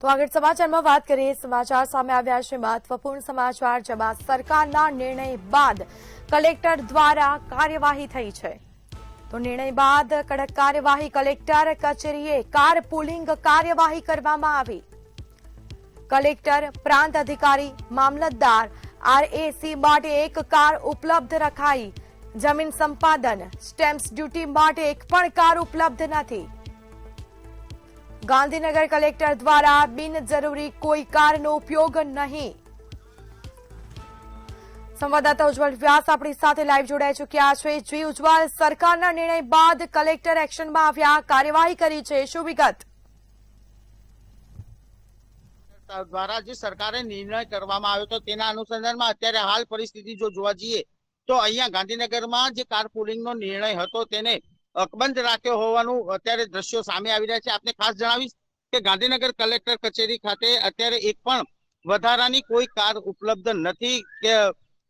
તો આગળ સમાચારમાં વાત કરીએ। સમાચાર સામે આવ્યા છે મહત્વપૂર્ણ સમાચાર, જેમાં સરકારના નિર્ણય બાદ કલેક્ટર દ્વારા કાર્યવાહી થઈ છે। તો નિર્ણય બાદ કડક કાર્યવાહી, કલેક્ટર કચેરીએ કાર પુલિંગ કાર્યવાહી કરવામાં આવી। કલેક્ટર, પ્રાંત અધિકારી, મામલતદાર, આરએસી માટે એક કાર ઉપલબ્ધ રખાઈ। જમીન સંપાદન, સ્ટેમ્પ ડ્યુટી માટે એક પણ કાર ઉપલબ્ધ નથી। ગાંધીનગર કલેક્ટર દ્વારા બિનજરૂરી કોઈ કારનો ઉપયોગ નહીં। સંવાદદાતા ઉજ્જવલ વ્યાસ આપણી સાથે લાઈવ જોડાઈ ચૂક્યા છે। જી ઉજ્જવલ, સરકારના નિર્ણય બાદ કલેક્ટર એક્શનમાં આવ્યા, કાર્યવાહી કરી છે, શું વિગત? દ્વારા જે સરકારે નિર્ણય કરવામાં આવ્યો હતો તેના અનુસંધાનમાં અત્યારે હાલ પરિસ્થિતિ જો જોવા જઈએ તો અહીંયા ગાંધીનગરમાં જે કાર પુલિંગનો નિર્ણય હતો તેને અકબંધ રાખ્યો હોવાનું અત્યારે દ્રશ્યો સામે આવી રહ્યા છે। આપને ખાસ જણાવીશ કે ગાંધીનગર કલેક્ટર કચેરી ખાતે અત્યારે એક પણ વધારાની કોઈ કાર ઉપલબ્ધ નથી કે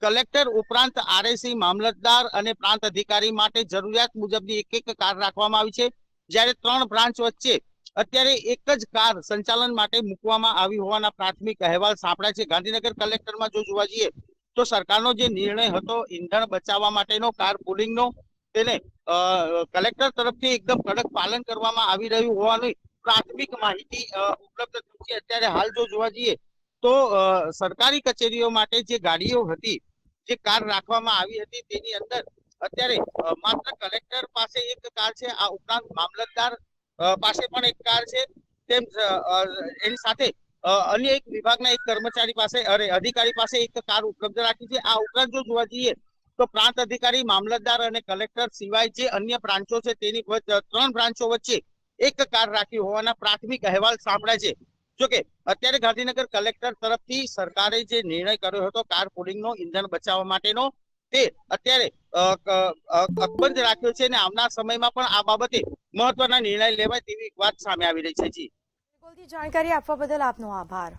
કલેક્ટર ઉપરાંત આરએસી, મામલતદાર અને પ્રાંત અધિકારી માટે જરૂરિયાત મુજબની એક કાર રાખવામાં આવી છે, જ્યારે 3 બ્રાન્ચ વચ્ચે અત્યારે એક જ કાર સંચાલન માટે મૂકવામાં આવી હોવાના પ્રાથમિક અહેવાલ સાંપડ્યા છે। ગાંધીનગર કલેક્ટરમાં જો જોવા જઈએ તો સરકારનો જે નિર્ણય હતો ઈંધણ બચાવવા માટેનો કાર પુલિંગનો, તેને કલેક્ટર તરફથી એકદમ કડક પાલન કરવામાં આવી રહ્યું હોવાની પ્રાથમિક માહિતી ઉપલબ્ધ થઈ છે। અત્યારે હાલ જો જોવા જઈએ તો સરકારી કચેરીઓ માટે જે ગાડીઓ હતી, જે કાર રાખવામાં આવી હતી, તેની અંદર અત્યારે માત્ર કલેક્ટર પાસે એક કાર છે, આ ઉપરાંત મામલતદાર પાસે પણ એક કાર છે, તેમ એની સાથે અન્ય એક વિભાગના એક કર્મચારી પાસે અધિકારી પાસે એક કાર ઉપલબ્ધ રાખી છે। આ ઉપરાંત જો જોવા જઈએ તો પ્રાંત અધિકારી, મામલતદાર અને કલેક્ટર સિવાય જે અન્ય બ્રાન્ચો છે તેની 3 બ્રાન્ચો વચ્ચે એક કાર રાખી હોવાના પ્રાથમિક અહેવાલ સાંપડ્યા છે। જોકે અત્યારે ગાંધીનગર કલેક્ટર તરફથી સરકારે જે નિર્ણય કર્યો હતો કાર પુલિંગનો, ઈંધણ બચાવવા માટેનો, તે અત્યારે અકબંધ રાખ્યો છે અને આવનાર સમયમાં પણ આ બાબતે મહત્વના નિર્ણય લેવાય તેવી વાત સામે આવી રહી છે। જી, જાણકારી આપવા બદલ આપનો આભાર।